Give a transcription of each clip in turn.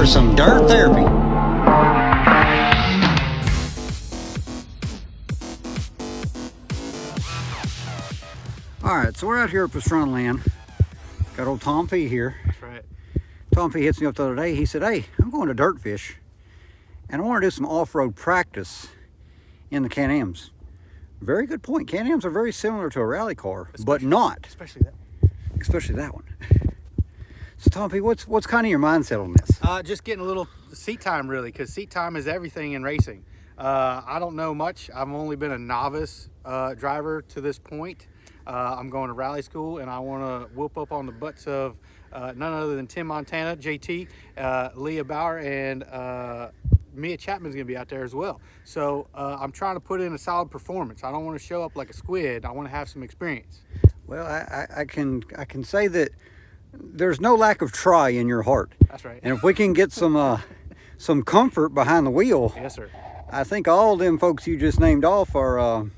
for some dirt therapy. Alright, so we're out here at Pastranaland. Got old Tom P here. That's right. Tom P hits me up the other day. He said, hey, I'm going to dirt fish and I want to do some off-road practice in the Can-Ams. Very good point. Can-Ams are very similar to a rally car, but not. Especially that one. So Tom P, what's kind of your mindset on this? Just getting a little seat time, really, because seat time is everything in racing. I don't know much. I've only been a novice driver to this point. I'm going to rally school, and I want to whoop up on the butts of none other than Tim Montana, JT, Leah Bauer, and Mia Chapman's going to be out there as well. So I'm trying to put in a solid performance. I don't want to show up like a squid. I want to have some experience. Well, I can say that there's no lack of try in your heart. That's right. And if we can get some comfort behind the wheel, yes, sir. I think all them folks you just named off are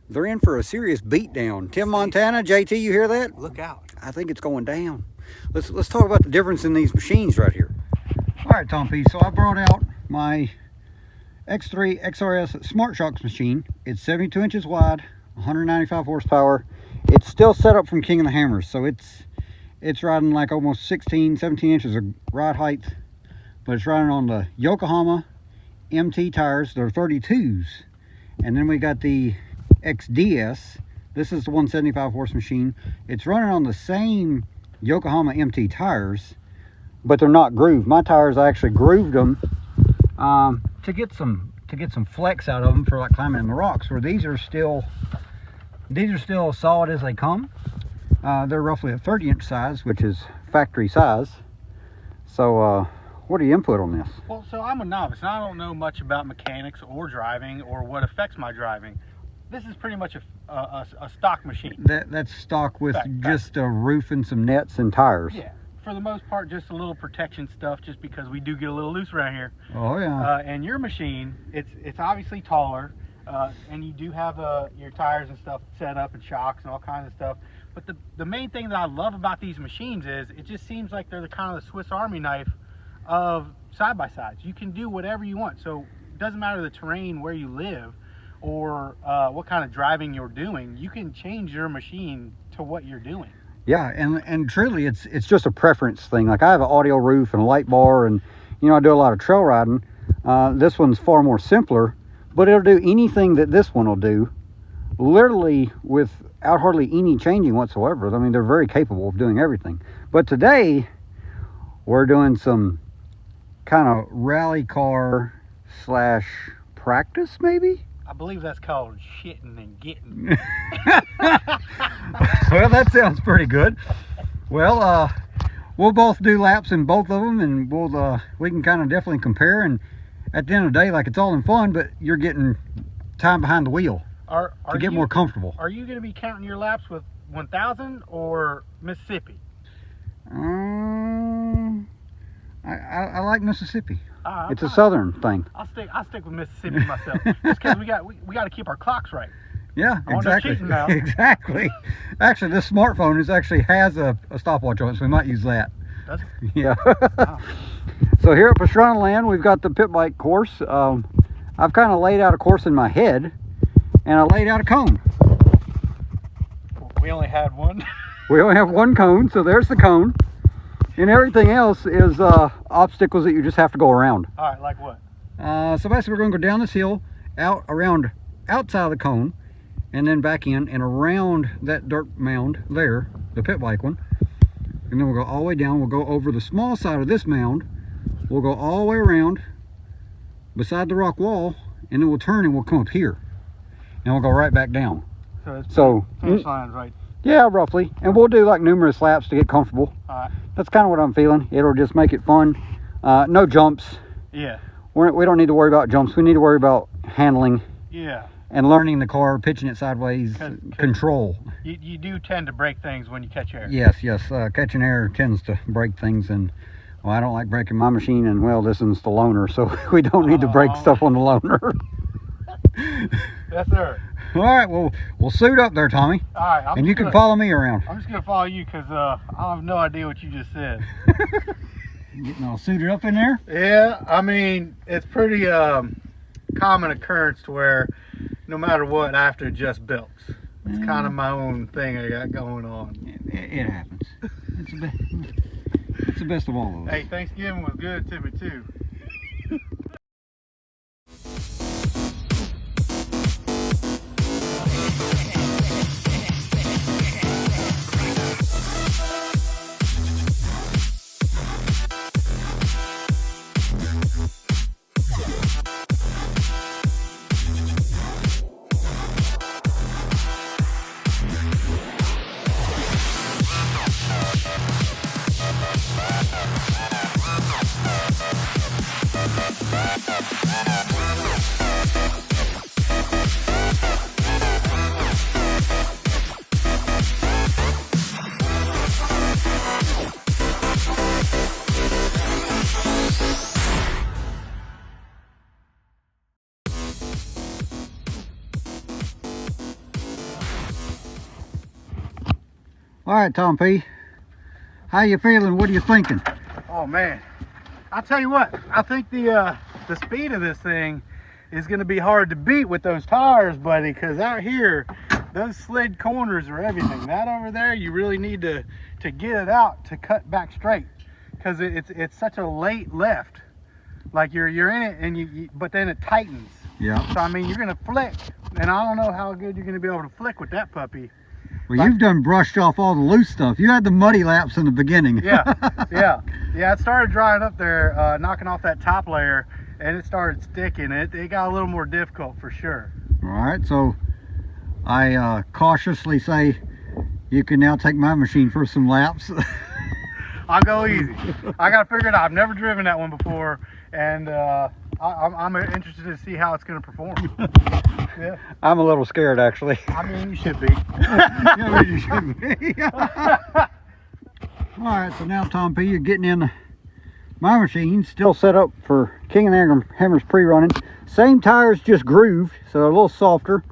they're in for a serious beatdown. Tim Montana, JT, you hear that? Look out. I think it's going down. Let's talk about the difference in these machines right here. All right, Tom P. So I brought out my X3 XRS Smart Shocks machine. It's 72 inches wide, 195 horsepower. It's still set up from King of the Hammers, so it's riding like almost 17 inches of ride height, but it's riding on the Yokohama MT tires. They're 32s. And then we got the XDS. This is the 175 horse machine. It's running on the same Yokohama MT tires, but they're not grooved. My tires, I actually grooved them to get some flex out of them for like climbing in the rocks, where these are still solid as they come. They're roughly a 30-inch size, which is factory size. So what are your input on this? Well, so I'm a novice, and I don't know much about mechanics or driving or what affects my driving. This is pretty much a stock machine. That's stock with just a roof and some nets and tires. Yeah, for the most part, just a little protection stuff, just because we do get a little loose around here. Oh yeah. And your machine, it's obviously taller, and you do have your tires and stuff set up and shocks and all kinds of stuff. But the main thing that I love about these machines is it just seems like they're the kind of the Swiss Army knife of side-by-sides. You can do whatever you want. So it doesn't matter the terrain where you live or what kind of driving you're doing. You can change your machine to what you're doing. Yeah, and truly it's just a preference thing. Like I have an audio roof and a light bar, and you know, I do a lot of trail riding. This one's far more simpler, but it'll do anything that this one will do, literally without hardly any changing whatsoever. I mean, they're very capable of doing everything. But today we're doing some kind of rally car / practice, maybe. I believe that's called shitting and getting. Well, that sounds pretty good. Well, we'll both do laps in both of them, and we can kind of definitely compare. And at the end of the day, like, it's all in fun, but you're getting time behind the wheel to get more comfortable. Are you going to be counting your laps with 1000 or Mississippi? I like Mississippi. It's a fine. southern thing. I'll stick with Mississippi myself, just because we got to keep our clocks right. Yeah, exactly. Cheating now. Exactly. Actually, this smartphone has a stopwatch on it, so we might use that. Does it? Yeah. Wow. So here at Pastranaland, we've got the pit bike course. I've kind of laid out a course in my head, and I laid out a cone. We only had one. We only have one cone, so there's the cone. And everything else is obstacles that you just have to go around. All right, like what? So basically we're going to go down this hill, around outside of the cone, and then back in and around that dirt mound there, the pit bike one. And then we'll go all the way down. We'll go over the small side of this mound. We'll go all the way around beside the rock wall, and then we'll turn and we'll come up here. And we'll go right back down. So finish line's right. Yeah, roughly. And we'll do like numerous laps to get comfortable. All right. That's kind of what I'm feeling. It'll just make it fun. No jumps. Yeah. We don't need to worry about jumps. We need to worry about handling. Yeah. And learning the car, pitching it sideways, control. You do tend to break things when you catch air. Yes. Catching air tends to break things, and well, I don't like breaking my machine, and well, this one's the loaner, so we don't need to break stuff on the loaner. Yes, sir. All right, well, we'll suit up there, Tommy. All right. And you can follow me around. I'm just going to follow you because I have no idea what you just said. Getting all suited up in there? Yeah, I mean, it's pretty common occurrence to where no matter what, I have to adjust belts. It's kind of my own thing I got going on. It happens. It's the best of all of us. Hey, Thanksgiving was good to me too. All right, Tom P. How you feeling? What are you thinking? Oh man, I'll tell you what. I think the speed of this thing is going to be hard to beat with those tires, buddy. Because out here, those slid corners are everything. That over there, you really need to get it out to cut back straight. Because it's such a late left. Like you're in it, and but then it tightens. Yeah. So I mean, you're going to flick, and I don't know how good you're going to be able to flick with that puppy. Well, you've done brushed off all the loose stuff. You had the muddy laps in the beginning. Yeah. It started drying up there, knocking off that top layer, and it started sticking. It got a little more difficult for sure. All right, so I cautiously say you can now take my machine for some laps. I'll go easy. I got to figure it out. I've never driven that one before, and I'm interested to see how it's going to perform. Yeah. I'm a little scared, actually. I mean, you should be. Yeah, you should be. All right, so now, Tom P, you're getting in my machine, still set up for King and Hammer's pre-running. Same tires, just grooved, so they're a little softer.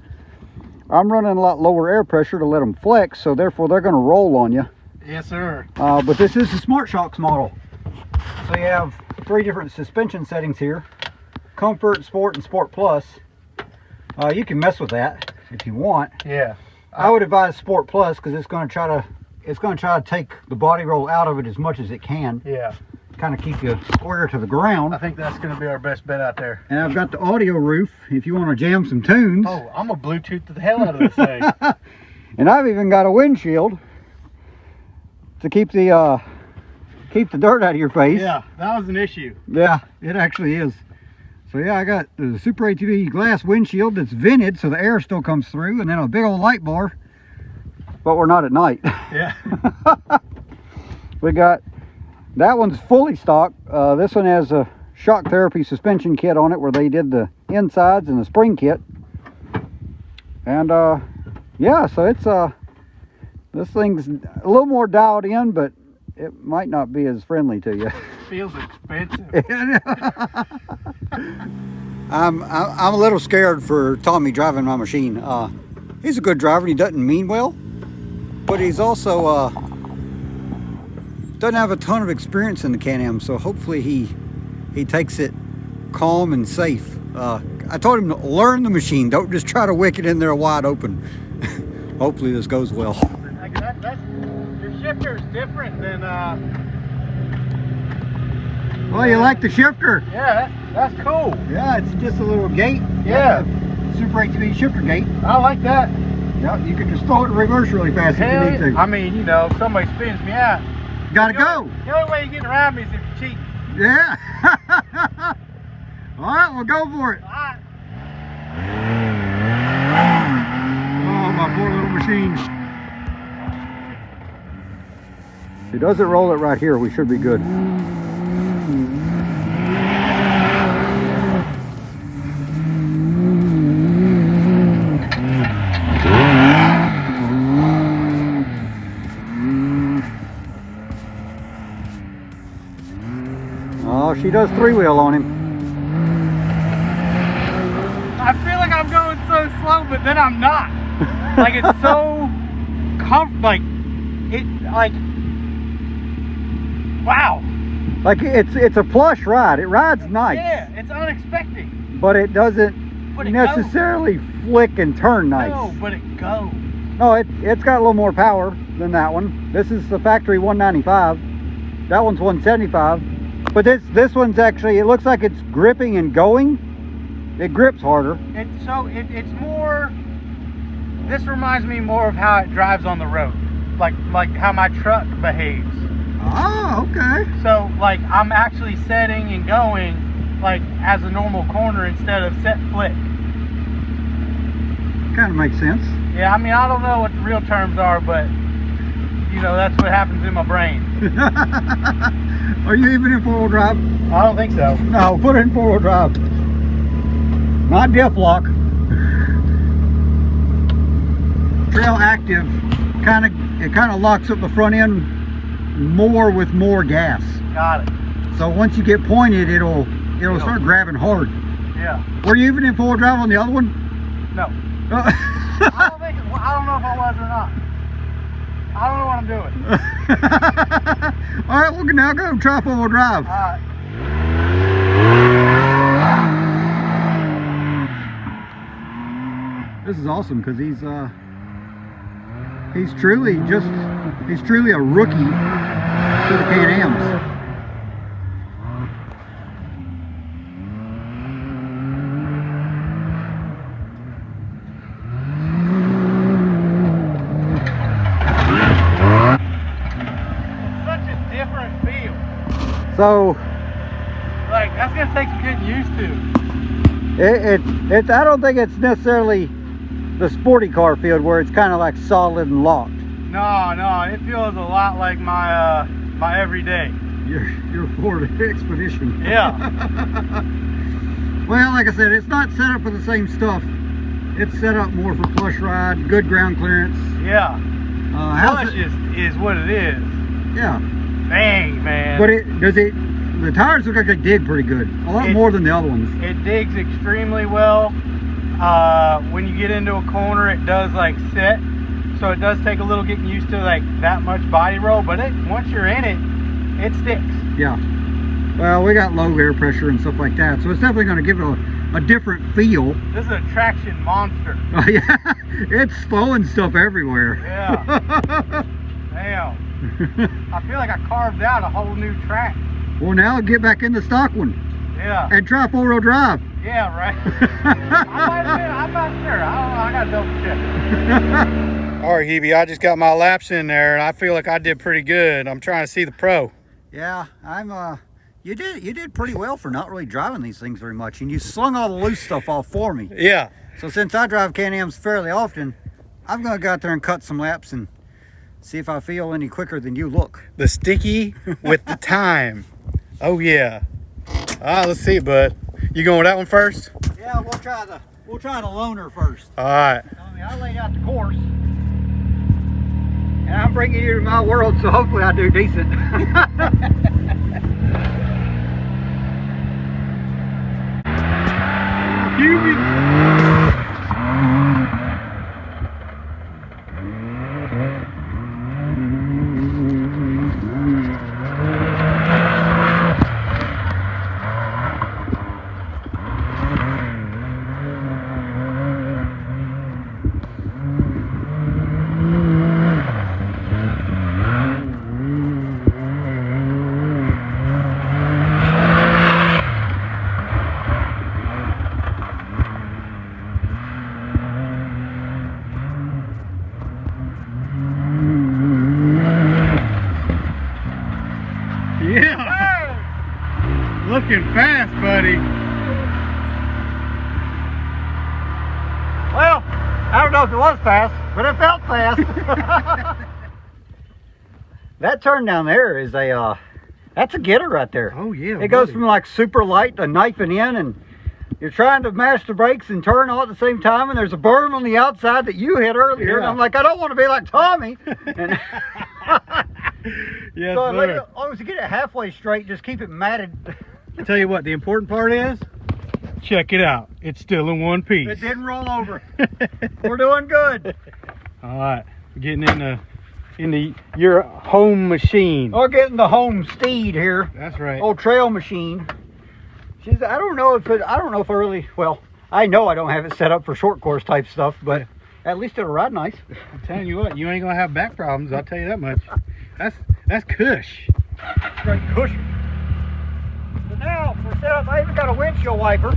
I'm running a lot lower air pressure to let them flex, so therefore they're going to roll on you. Yes, sir. But this is the Smart Shocks model. So you have 3 different suspension settings here: Comfort, Sport, and Sport Plus. You can mess with that if you want. Yeah. I would advise Sport Plus because it's going to try to take the body roll out of it as much as it can. Yeah. Kind of keep you square to the ground. I think that's going to be our best bet out there. And I've got the audio roof if you want to jam some tunes. Oh, I'm gonna Bluetooth the hell out of this thing. And I've even got a windshield to keep the dirt out of your face. Yeah, that was an issue. Yeah, it actually is. So yeah, I got the Super ATV glass windshield that's vented so the air still comes through, and then a big old light bar. But we're not at night. Yeah. We got, that one's fully stock. This one has a shock therapy suspension kit on it where they did the insides and the spring kit. And yeah, so it's this thing's a little more dialed in, but it might not be as friendly to you. Feels expensive. I'm a little scared for Tommy driving my machine. He's a good driver and he doesn't mean well, but he's also doesn't have a ton of experience in the Can-Am, so hopefully he takes it calm and safe. I told him to learn the machine, don't just try to wick it in there wide open. Hopefully this goes well. Your shifter is different than Well, you like the shifter? yeah, that's cool. Yeah, it's just a little gate. Yeah. Super ATV shifter gate. I like that. Yeah, you can just throw it in reverse really fast if you need to. I mean, you know, if somebody spins me out, Gotta go. the only way you're getting around me is if you're cheating. Yeah. All right, we'll go for it. All right. Oh, my poor little machine. If he doesn't roll it right here, we should be good. Oh, she does 3-wheel on him. I feel like I'm going so slow, but then I'm not. Like it's so wow. Like it's a plush ride. It rides nice. Yeah, it's unexpected. But it doesn't But it necessarily flick and turn nice. No, but it goes. No, it's got a little more power than that one. This is the factory 195. That one's 175. But this one's actually, it looks like it's gripping and going. It grips harder. It's more, this reminds me more of how it drives on the road. Like how my truck behaves. Oh, okay. So like I'm actually setting and going like as a normal corner instead of set flick. Kind of makes sense. Yeah, I mean, I don't know what the real terms are, but you know, that's what happens in my brain. Are you even in 4-wheel drive? I don't think so. No, put it in 4-wheel drive. Not diff lock. Trail active kind of locks up the front end more with more gas. Got it. So once you get pointed, it'll start grabbing hard. Yeah. Were you even in 4-wheel drive on the other one? No. I don't know if I was or not. I don't know what I'm doing. All right, we'll now go try 4-wheel drive. All right. This is awesome because he's truly a rookie to the Can-Ams. So, like, that's gonna take some getting used to. I don't think it's necessarily the sporty car field where it's kind of like solid and locked. No, it feels a lot like my my everyday. Your Ford Expedition. Yeah. Well, like I said, it's not set up for the same stuff. It's set up more for plush ride, good ground clearance. Yeah. Plush is what it is. Yeah. Dang, man. But the tires look like they dig pretty good. A lot more than the other ones. It digs extremely well. When you get into a corner, it does like sit. So it does take a little getting used to like that much body roll, but once you're in it, it sticks. Yeah. Well, we got low air pressure and stuff like that, so it's definitely going to give it a different feel. This is a traction monster. Oh yeah, it's throwing stuff everywhere. Yeah. Damn. I feel like I carved out a whole new track. Well, now get back in the stock one. Yeah. And try 4-wheel drive. Yeah, right. I'm not sure. I don't know. I got to double check. All right, Hubie, I just got my laps in there, and I feel like I did pretty good. I'm trying to see the pro. Yeah, you did pretty well for not really driving these things very much, and you slung all the loose stuff off for me. Yeah. So since I drive Can-Ams fairly often, I'm going to go out there and cut some laps and see if I feel any quicker than you look. The sticky with the time. Oh yeah. Let's see, bud. You going with that one first? Yeah, we'll try the loaner first. All right. I laid out the course, and I'm bringing you to my world, so hopefully I do decent. Hubie. Yeah. Looking fast, buddy. Well, I don't know if it was fast, but it felt fast. That turn down there is that's a getter right there. Oh yeah. It goes from like super light to knifing in, and you're trying to mash the brakes and turn all at the same time, and there's a berm on the outside that you hit earlier. Yeah. And I'm like, I don't want to be like Tommy. And Yes, so sir. as long as you get it halfway straight, just keep it matted. Tell you what, the important part is, check it out. It's still in one piece. It didn't roll over. We're doing good. All right, getting into into your home machine. Or getting the home steed here. That's right. Old trail machine. I don't know if I really, well, I know I don't have it set up for short course type stuff, but at least it'll ride nice. I'm telling you what, you ain't gonna have back problems, I'll tell you that much. That's cush. Great cushion. So now for setup, I even got a windshield wiper.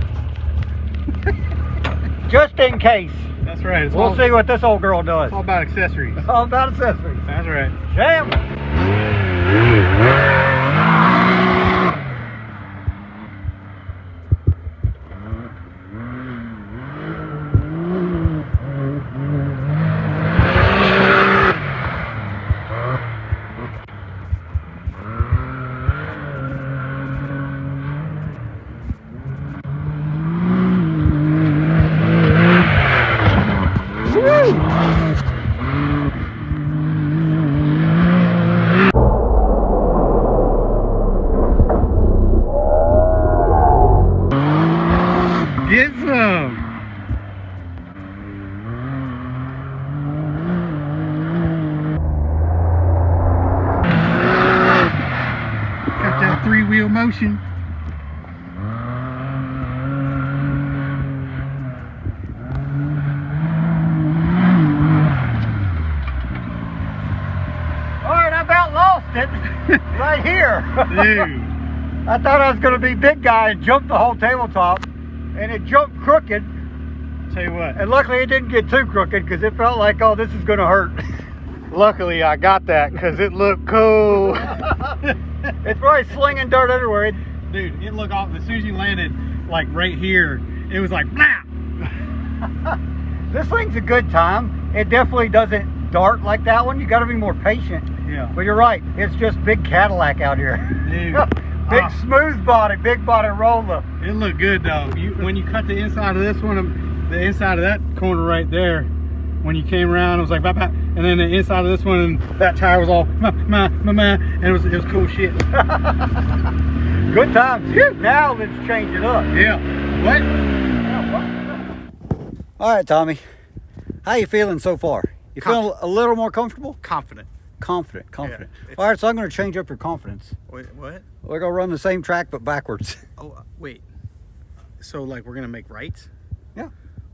Just in case. That's right. We'll see what this old girl does. It's all about accessories. All about accessories. That's right. Jam! Get some. Got that 3-wheel motion. Alright, I about lost it. Right here. Dude. I thought I was going to be big guy and jump the whole tabletop. And it jumped crooked. Tell you what. And luckily it didn't get too crooked because it felt like, oh, this is going to hurt. Luckily I got that because it looked cool. It's probably slinging dirt everywhere. Dude, it looked off. As soon as you landed, like right here, it was like, blah! This thing's a good time. It definitely doesn't dart like that one. You got to be more patient. Yeah. But you're right. It's just big Cadillac out here. Dude. Big smooth body, big body roller. It looked good though. When you cut the inside of this one, the inside of that corner right there, when you came around, it was like, bah, bah, and then the inside of this one, and that tire was all, and it was cool shit. Good times. Now let's change it up. Yeah. What? All right, Tommy. How you feeling so far? You feeling a little more comfortable? Confident. Confident. Yeah, All right, so I'm going to change up your confidence. Wait, what? We're going to run the same track but backwards. Oh, wait. So like we're gonna make rights? Yeah.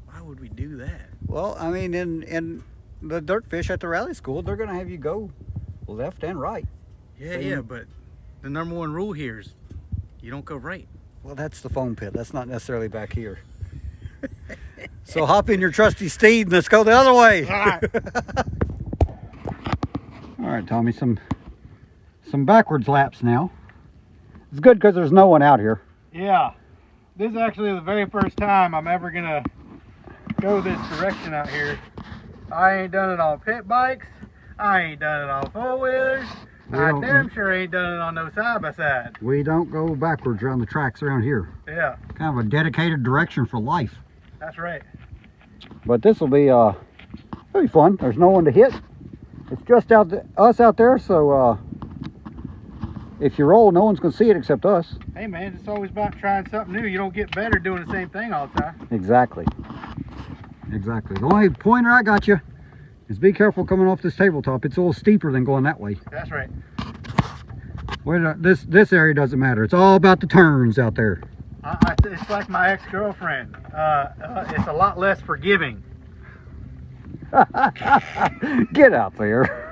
Why would we do that? Well, I mean, in the Dirtfish at the rally school, they're going to have you go left and right. Yeah, So yeah, but the number one rule here is you don't go right. Well, that's the foam pit. That's not necessarily back here. So hop in your trusty steed and let's go the other way. All right. All right, Tommy, some backwards laps now. It's good because there's no one out here. Yeah. This is actually the very first time I'm ever gonna go this direction out here. I ain't done it on pit bikes. I ain't done it on four-wheelers. I damn sure ain't done it on no side-by-side. We don't go backwards around the tracks around here. Yeah, Kind of a dedicated direction for life. that's right. But this will be it'll be fun. There's no one to hit. It's just us out there, so if you roll, no one's gonna see it except us. Hey man, it's always about trying something new. You don't get better doing the same thing all the time. Exactly. Exactly. The only pointer I got you is be careful coming off this tabletop. It's a little steeper than going that way. That's right. This area doesn't matter. It's all about the turns out there. It's like my ex-girlfriend. It's a lot less forgiving. Get out there.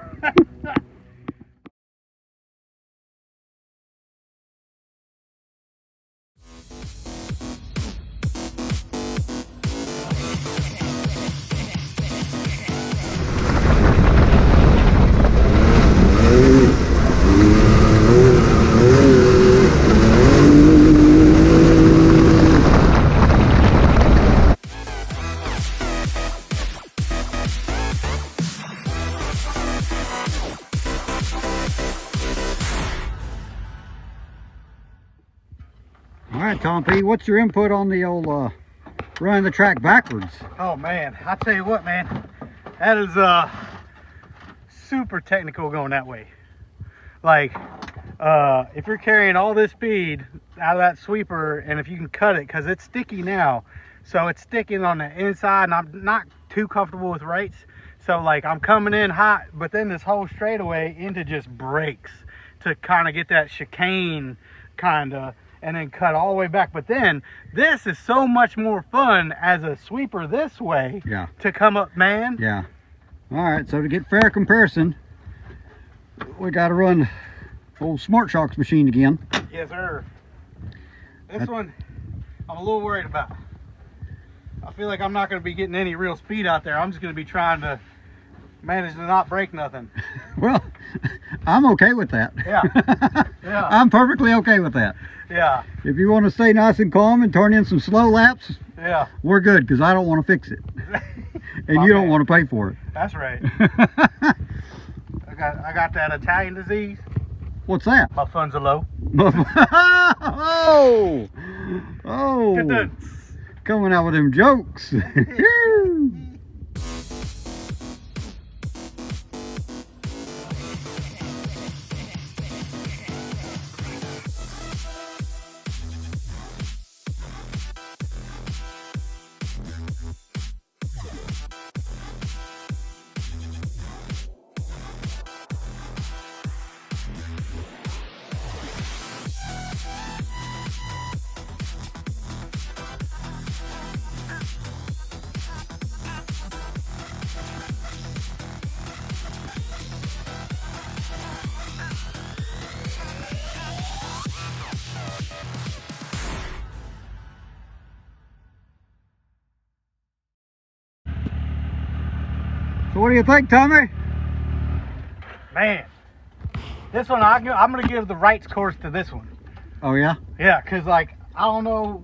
All right, Tom P, what's your input on the old running the track backwards? Oh man, I tell you what, man, that is super technical going that way. Like, if you're carrying all this speed out of that sweeper, and if you can cut it, because it's sticky now, so it's sticking on the inside, and I'm not too comfortable with rights. So like I'm coming in hot, but then this whole straightaway into just brakes to kind of get that chicane kind of, and then cut all the way back. But then this is so much more fun as a sweeper this way. Yeah. To come up, man. Yeah. All right, so to get fair comparison, we got to run old Smart Shocks machine again. Yes, sir. This one, I'm a little worried about. I feel like I'm not going to be getting any real speed out there. I'm just going to be trying to manage to not break nothing. Well, I'm okay with that. Yeah. Yeah. I'm perfectly okay with that. Yeah. If you want to stay nice and calm and turn in some slow laps, yeah, we're good, because I don't want to fix it. And you don't want to pay for it. That's right. I got that Italian disease. What's that? My funds are low. Oh! Oh! Get that. Coming out with them jokes. So what do you think, Tommy? Man, this one I'm gonna give the rights course to this one. Oh yeah? Yeah, cause like I don't know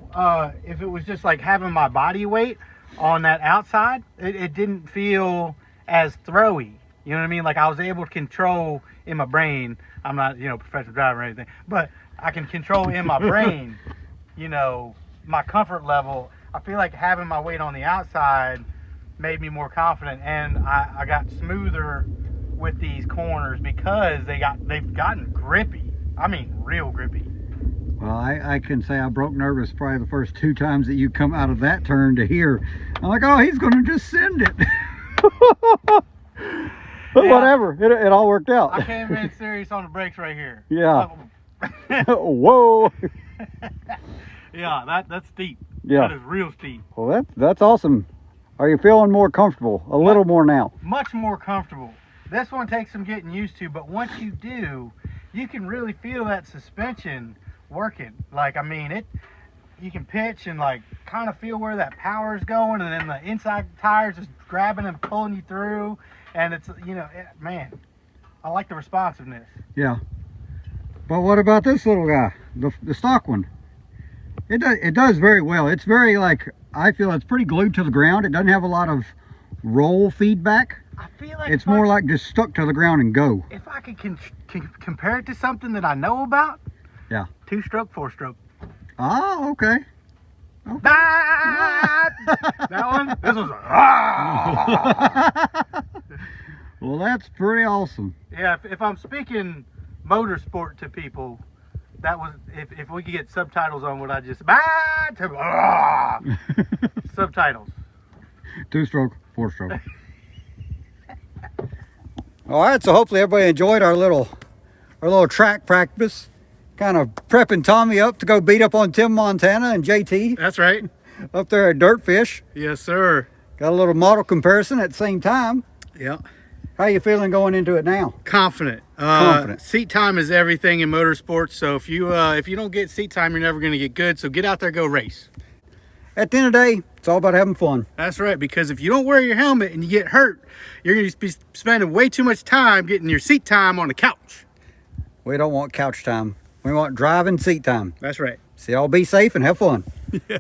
if it was just like having my body weight on that outside, it didn't feel as throwy. You know what I mean? Like I was able to control in my brain. I'm not, you know, professional driver or anything, but I can control in my brain, you know, my comfort level. I feel like having my weight on the outside made me more confident, and I got smoother with these corners because they've gotten grippy. I mean, real grippy. Well, I can say I broke nervous probably the first 2 times that you come out of that turn to here. I'm like, oh, he's going to just send it. But yeah, whatever, it all worked out. I came in serious on the brakes right here. Yeah. Whoa. Yeah, that's steep. Yeah. That is real steep. Well, that's awesome. Are you feeling more comfortable? A little more now? Much more comfortable. This one takes some getting used to, but once you do, you can really feel that suspension working. Like, I mean, you can pitch and like kind of feel where that power is going, and then the inside tires just grabbing and pulling you through, and it's, you know, man, I like the responsiveness. Yeah. But what about this little guy, the stock one? It does very well. It's very, like, I feel it's pretty glued to the ground. It doesn't have a lot of roll feedback. I feel like it's more like just stuck to the ground and go. If I could compare it to something that I know about, yeah, 2-stroke, 4-stroke. Oh, okay. Okay. That one. This one's like, well, that's pretty awesome. Yeah, if I'm speaking motorsport to people, that was, if we could get subtitles on what I just subtitles. 2-stroke, 4-stroke. All right, so hopefully everybody enjoyed our little track practice, kind of prepping Tommy up to go beat up on Tim Montana and JT. That's right. Up there at Dirtfish. Yes, sir. Got a little model comparison at the same time. Yeah. How you feeling going into it now? Confident. Confident. Seat time is everything in motorsports. So if you don't get seat time, you're never going to get good. So get out there, go race. At the end of the day, it's all about having fun. That's right. Because if you don't wear your helmet and you get hurt, you're going to be spending way too much time getting your seat time on the couch. We don't want couch time. We want driving seat time. That's right. So y'all be safe and have fun. Yeah.